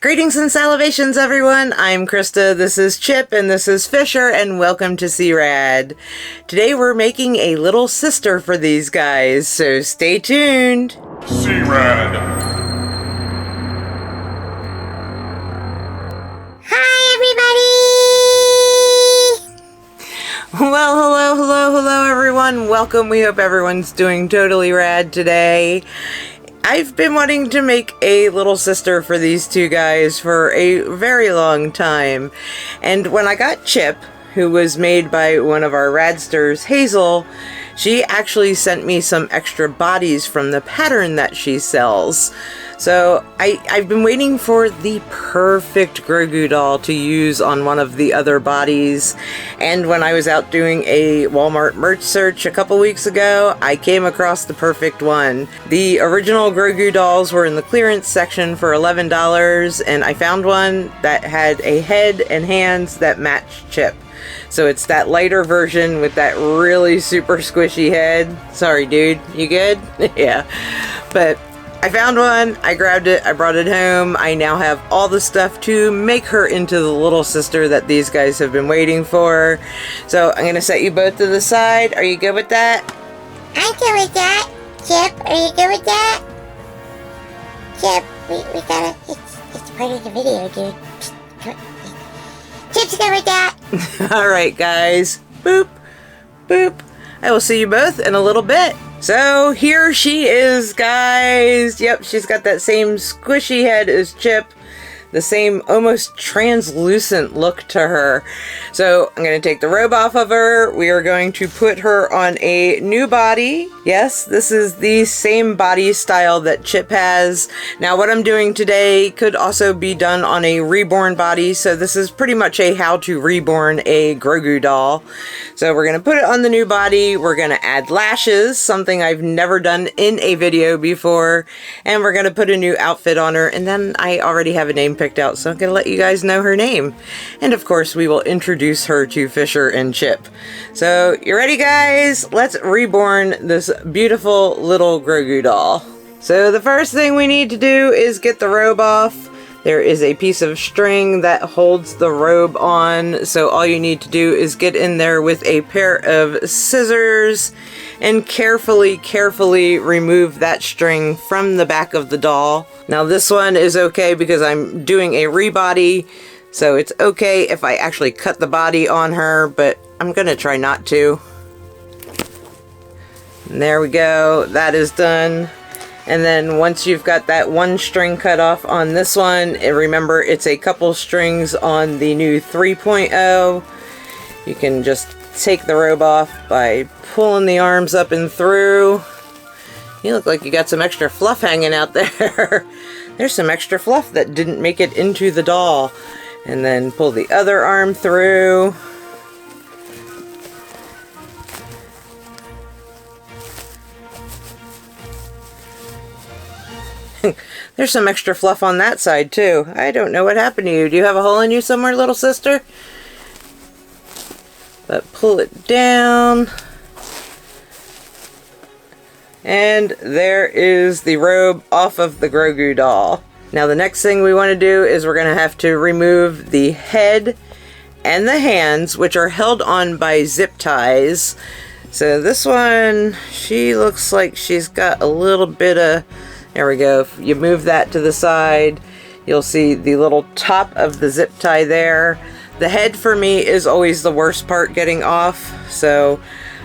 Greetings and salivations, everyone. I'm Krista, this is Chip, and this is Fisher, and welcome to C-Rad. Today we're making a little sister for these guys, so stay tuned. C-Rad. Hi, everybody! Well, hello, everyone. Welcome. We hope everyone's doing totally rad today. I've been wanting to make a little sister for these two guys for a very long time, and when I got Chip, who was made by one of our Radsters, Hazel, she actually sent me some extra bodies from the pattern that she sells. So I've been waiting for the perfect Grogu doll to use on one of the other bodies, and when I was out doing a Walmart merch search a couple weeks ago, I came across the perfect one. The original Grogu dolls were in the clearance section for $11, and I found one that had a head and hands that matched Chip. So it's that lighter version with that really super squishy head. Sorry, dude. You good? Yeah. But I found one, I grabbed it, I brought it home. I now have all the stuff to make her into the little sister that these guys have been waiting for. So I'm going to set you both to the side. Are you good with that? I'm good with that. Chip, are you good with that? Chip, we gotta, it's part of the video, dude. Chip's good with that. Alright, guys. Boop, boop. I will see you both in a little bit. So here she is, guys. Yep, she's got that same squishy head as Chip. The same almost translucent look to her. So I'm going to take the robe off of her. We are going to put her on a new body. Yes, this is the same body style that Chip has. Now what I'm doing today could also be done on a reborn body. So this is pretty much a how to reborn a Grogu doll. So we're going to put it on the new body. We're going to add lashes, something I've never done in a video before. And we're going to put a new outfit on her. And then I already have a name picked out, so I'm going to let you guys know her name. And of course, we will introduce her to Fisher and Chip. So, you ready, guys? Let's reborn this beautiful little Grogu doll. So, the first thing we need to do is get the robe off. There is a piece of string that holds the robe on, so all you need to do is get in there with a pair of scissors and carefully remove that string from the back of the doll. Now this one is okay because I'm doing a rebody, so it's okay if I actually cut the body on her, but I'm gonna try not to. And there we go, that is done. And then once you've got that one string cut off on this one, and remember it's a couple strings on the new 3.0, you can just take the robe off by pulling the arms up and through. You look like you got some extra fluff hanging out there. There's some extra fluff that didn't make it into the doll. And then pull the other arm through. There's some extra fluff on that side too. I don't know what happened to you. Do you have a hole in you somewhere, little sister? But pull it down. And there is the robe off of the Grogu doll. Now the next thing we want to do is we're going to have to remove the head and the hands, which are held on by zip ties. So this one, she looks like she's got a little bit of... There we go. If you move that to the side, you'll see the little top of the zip tie there. The head for me is always the worst part getting off, so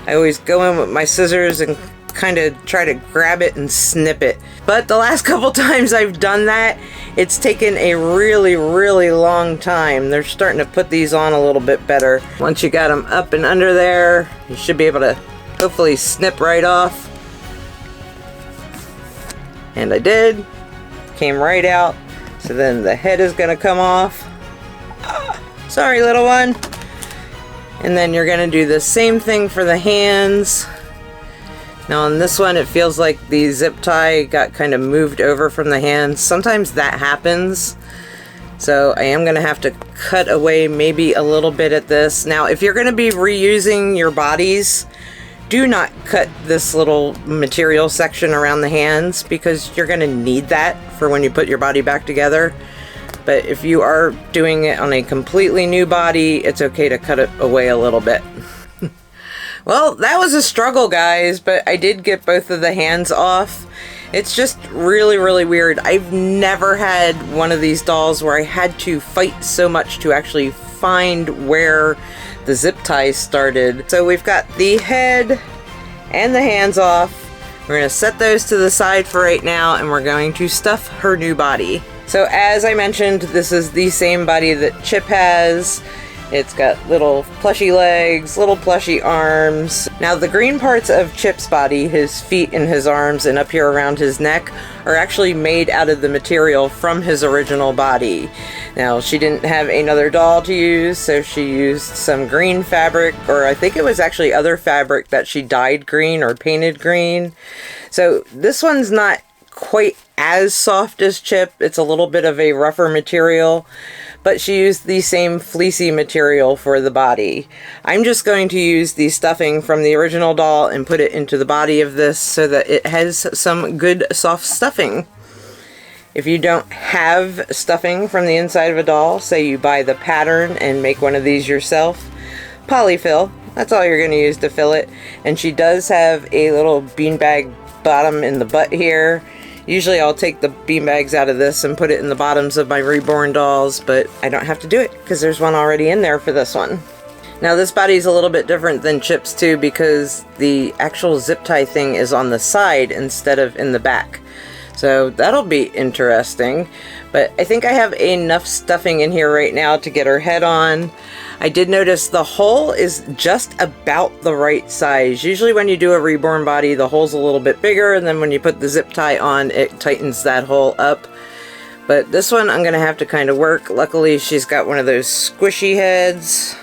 I always go in with my scissors and kind of try to grab it and snip it. But the last couple times I've done that, it's taken a really long time. They're starting to put these on a little bit better. Once you got them up and under there, you should be able to hopefully snip right off. And I did. Came right out. So then the head is going to come off. Sorry, little one. And then you're going to do the same thing for the hands. Now on this one, it feels like the zip tie got kind of moved over from the hands. Sometimes that happens. So I am going to have to cut away maybe a little bit at this. Now, if you're going to be reusing your bodies, do not cut this little material section around the hands because you're going to need that for when you put your body back together. But if you are doing it on a completely new body, it's okay to cut it away a little bit. Well, that was a struggle, guys, but I did get both of the hands off. It's just really, really weird. I've never had one of these dolls where I had to fight so much to actually find where the zip ties started. So we've got the head and the hands off. We're going to set those to the side for right now, and we're going to stuff her new body. So as I mentioned, this is the same body that Chip has. It's got little plushy legs, little plushy arms. Now the green parts of Chip's body, his feet and his arms and up here around his neck, are actually made out of the material from his original body. Now she didn't have another doll to use, so she used some green fabric, or I think it was actually other fabric that she dyed green or painted green. So this one's not quite as soft as Chip. It's a little bit of a rougher material, but she used the same fleecy material for the body. I'm just going to use the stuffing from the original doll and put it into the body of this so that it has some good soft stuffing. If you don't have stuffing from the inside of a doll, say you buy the pattern and make one of these yourself, polyfill, that's all you're going to use to fill it. And she does have a little beanbag bottom in the butt here. Usually I'll take the beanbags out of this and put it in the bottoms of my Reborn dolls, but I don't have to do it because there's one already in there for this one. Now this body's a little bit different than Chip's too, because the actual zip tie thing is on the side instead of in the back. So that'll be interesting, but I think I have enough stuffing in here right now to get her head on. I did notice the hole is just about the right size. Usually when you do a Reborn body, the hole's a little bit bigger, and then when you put the zip tie on, it tightens that hole up. But this one I'm gonna have to kind of work. Luckily she's got one of those squishy heads.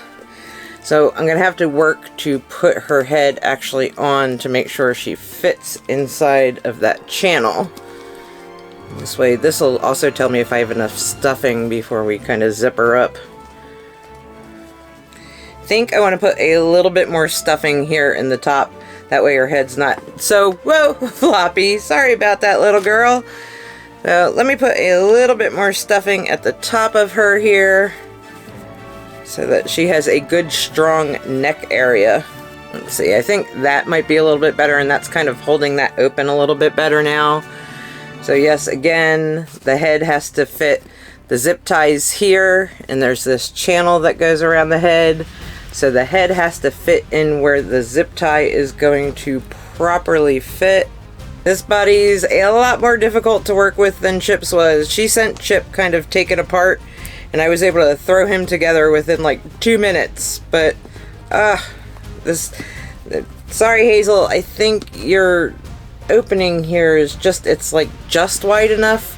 So I'm gonna have to work to put her head actually on to make sure she fits inside of that channel. This way, this will also tell me if I have enough stuffing before we kind of zip her up. I think I want to put a little bit more stuffing here in the top. That way her head's not so, whoa, floppy. Sorry about that, little girl. So let me put a little bit more stuffing at the top of her here so that she has a good strong neck area. Let's see, I think that might be a little bit better, and that's kind of holding that open a little bit better now. So yes, again, the head has to fit the zip ties here, and there's this channel that goes around the head. So the head has to fit in where the zip tie is going to properly fit. This body's a lot more difficult to work with than Chip's was. She sent Chip kind of taken apart, and I was able to throw him together within like 2 minutes. But, sorry Hazel, I think your opening here is it's like just wide enough,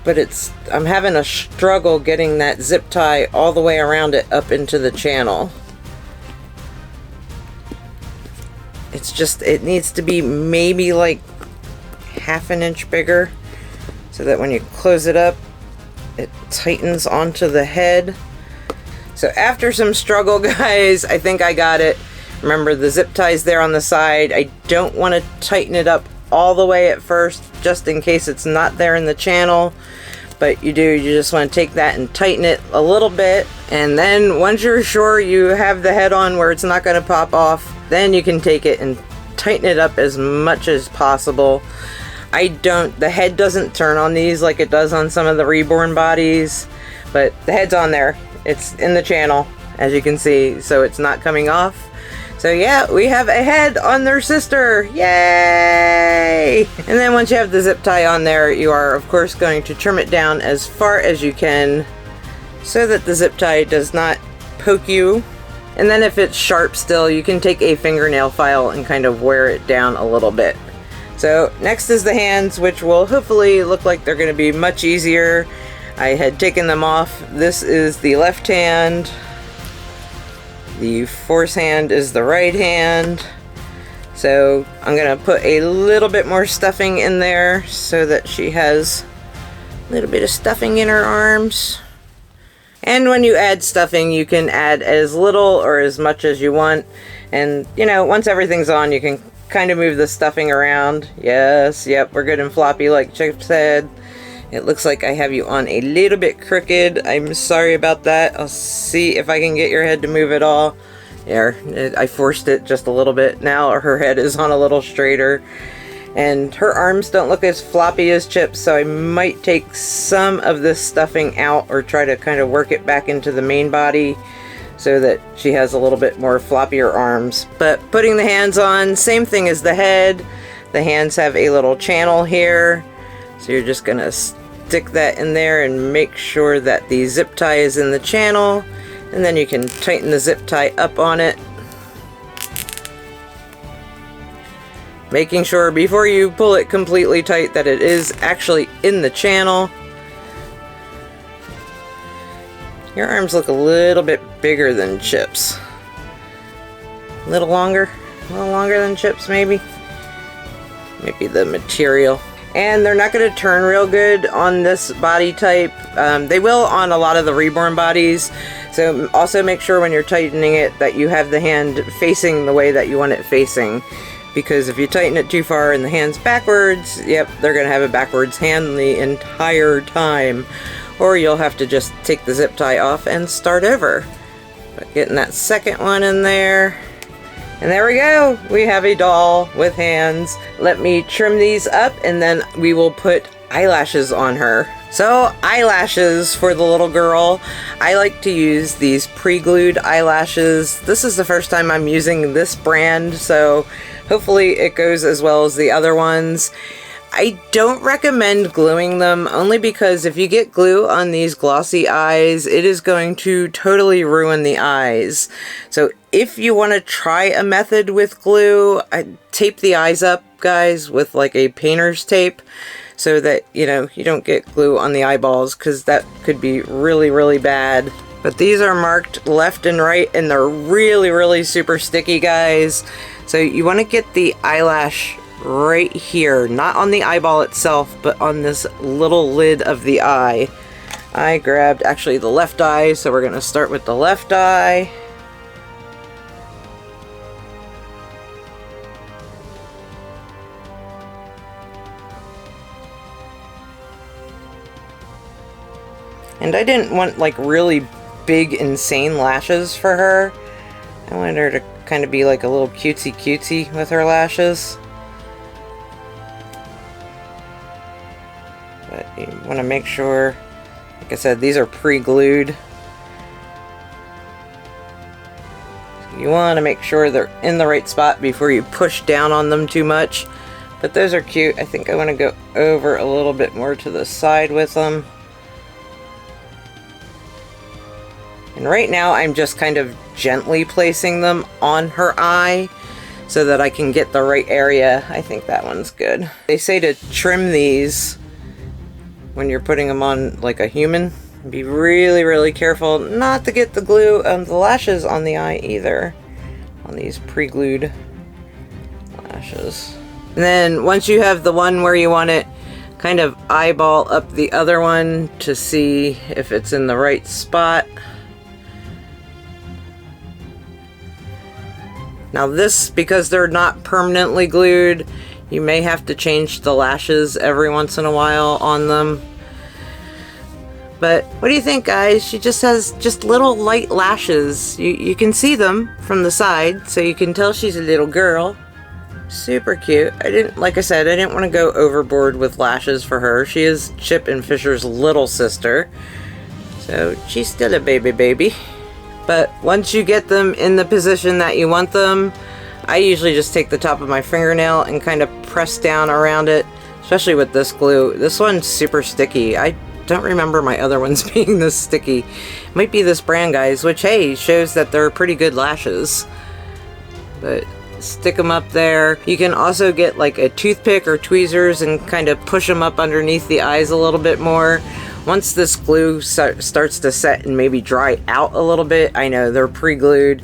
but I'm having a struggle getting that zip tie all the way around it up into the channel. It needs to be maybe like ½ an inch bigger so that when you close it up, it tightens onto the head. So after some struggle, guys, I think I got it. Remember, the zip tie's there on the side. I don't want to tighten it up all the way at first, just in case it's not there in the channel. But you just want to take that and tighten it a little bit. And then once you're sure you have the head on where it's not going to pop off, then you can take it and tighten it up as much as possible. The head doesn't turn on these like it does on some of the Reborn bodies, but the head's on there. It's in the channel, as you can see, so it's not coming off. So yeah, we have a head on their sister. Yay! And then once you have the zip tie on there, you are of course going to trim it down as far as you can so that the zip tie does not poke you. And then if it's sharp still, you can take a fingernail file and kind of wear it down a little bit. So next is the hands, which will hopefully look like they're going to be much easier. I had taken them off. This is the left hand. The force hand is the right hand. So I'm going to put a little bit more stuffing in there so that she has a little bit of stuffing in her arms. And when you add stuffing, you can add as little or as much as you want. And, you know, once everything's on, you can kind of move the stuffing around. Yes, yep, we're good and floppy like Chip said. It looks like I have you on a little bit crooked. I'm sorry about that. I'll see if I can get your head to move at all. There, I forced it just a little bit. Now her head is on a little straighter. And her arms don't look as floppy as Chip's, so I might take some of this stuffing out or try to kind of work it back into the main body so that she has a little bit more floppier arms. But putting the hands on, same thing as the head. The hands have a little channel here, so you're just gonna stick that in there and make sure that the zip tie is in the channel, and then you can tighten the zip tie up on it, making sure before you pull it completely tight that it is actually in the channel. Your arms look a little bit bigger than Chip's. A little longer than Chip's maybe. Maybe the material. And they're not going to turn real good on this body type. They will on a lot of the Reborn bodies. So also make sure when you're tightening it that you have the hand facing the way that you want it facing. Because if you tighten it too far and the hand's backwards, yep, they're going to have a backwards hand the entire time. Or you'll have to just take the zip tie off and start over. But getting that second one in there. And there we go! We have a doll with hands. Let me trim these up and then we will put eyelashes on her. So, eyelashes for the little girl. I like to use these pre-glued eyelashes. This is the first time I'm using this brand, so hopefully it goes as well as the other ones. I don't recommend gluing them only because if you get glue on these glossy eyes, it is going to totally ruin the eyes. So if you want to try a method with glue, I tape the eyes up, guys, with like a painter's tape so that, you know, you don't get glue on the eyeballs because that could be really, really bad. But these are marked left and right and they're really, really super sticky, guys. So you want to get the eyelash right here, not on the eyeball itself, but on this little lid of the eye. I grabbed actually the left eye, so we're going to start with the left eye. And I didn't want like really big insane lashes for her. I wanted her to kind of be like a little cutesy with her lashes. But you want to make sure, like I said, these are pre-glued. You want to make sure they're in the right spot before you push down on them too much. But those are cute. I think I want to go over a little bit more to the side with them. And right now I'm just kind of gently placing them on her eye so that I can get the right area. I think that one's good. They say to trim these when you're putting them on like a human. Be really, really careful not to get the glue and the lashes on the eye either. On these pre-glued lashes. And then once you have the one where you want it, kind of eyeball up the other one to see if it's in the right spot. Now this, because they're not permanently glued, you may have to change the lashes every once in a while on them. But what do you think, guys? She just has just little light lashes. You can see them from the side, so you can tell she's a little girl. Super cute. Like I said, I didn't want to go overboard with lashes for her. She is Chip and Fisher's little sister. So she's still a baby. But once you get them in the position that you want them, I usually just take the top of my fingernail and kind of press down around it, especially with this glue. This one's super sticky. I don't remember my other ones being this sticky. Might be this brand, guys, which, hey, shows that they're pretty good lashes. But stick them up there. You can also get like a toothpick or tweezers and kind of push them up underneath the eyes a little bit more. Once this glue starts to set and maybe dry out a little bit, I know they're pre-glued,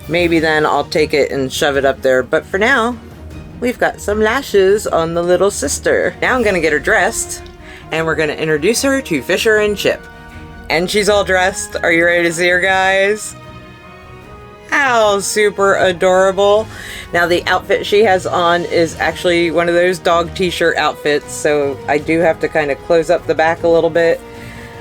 maybe then I'll take it and shove it up there. But for now, we've got some lashes on the little sister. Now I'm gonna get her dressed and we're gonna introduce her to Fisher and Chip. And she's all dressed. Are you ready to see her, guys? How super adorable. Now the outfit she has on is actually one of those dog t-shirt outfits, so I do have to kind of close up the back a little bit.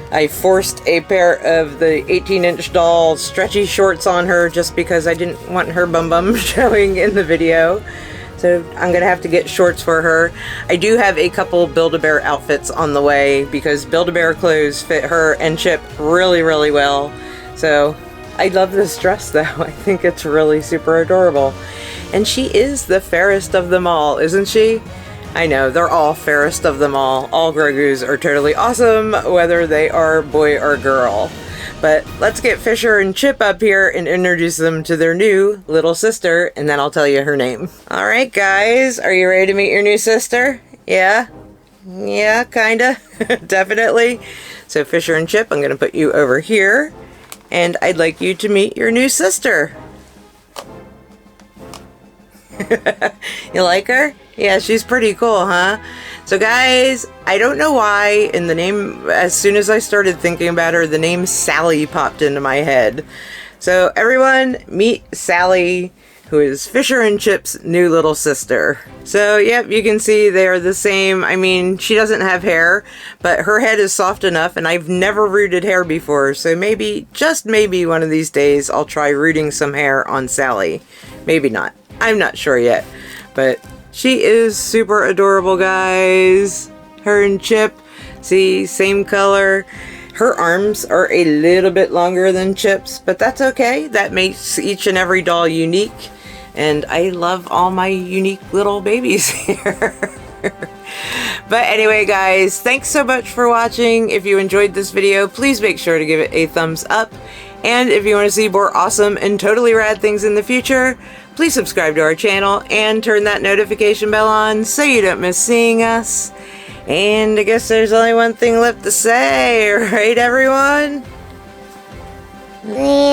I forced a pair of the 18-inch doll stretchy shorts on her just because I didn't want her bum bum showing in the video. So I'm gonna have to get shorts for her. I do have a couple Build-A-Bear outfits on the way because Build-A-Bear clothes fit her and Chip really, really well. So I love this dress though. I think it's really super adorable. And she is the fairest of them all, isn't she? I know, they're all fairest of them all. All Grogus are totally awesome, whether they are boy or girl. But let's get Fisher and Chip up here and introduce them to their new little sister, and then I'll tell you her name. Alright guys, are you ready to meet your new sister? Yeah? Yeah, kinda. Definitely. So Fisher and Chip, I'm gonna put you over here, and I'd like you to meet your new sister. You like her? Yeah, she's pretty cool, huh? So guys, I don't know why in the name, as soon as I started thinking about her, the name Sally popped into my head. So everyone, meet Sally, who is Fisher and Chip's new little sister. So yep, you can see they're the same. I mean, she doesn't have hair, but her head is soft enough, and I've never rooted hair before, so maybe, just maybe one of these days, I'll try rooting some hair on Sally. Maybe not. I'm not sure yet, but she is super adorable, guys. Her and Chip, see, same color. Her arms are a little bit longer than Chip's, but that's okay. That makes each and every doll unique, and I love all my unique little babies here. But anyway, guys, thanks so much for watching. If you enjoyed this video, please make sure to give it a thumbs up. And if you want to see more awesome and totally rad things in the future, please subscribe to our channel and turn that notification bell on so you don't miss seeing us. And I guess there's only one thing left to say, right everyone? Yeah.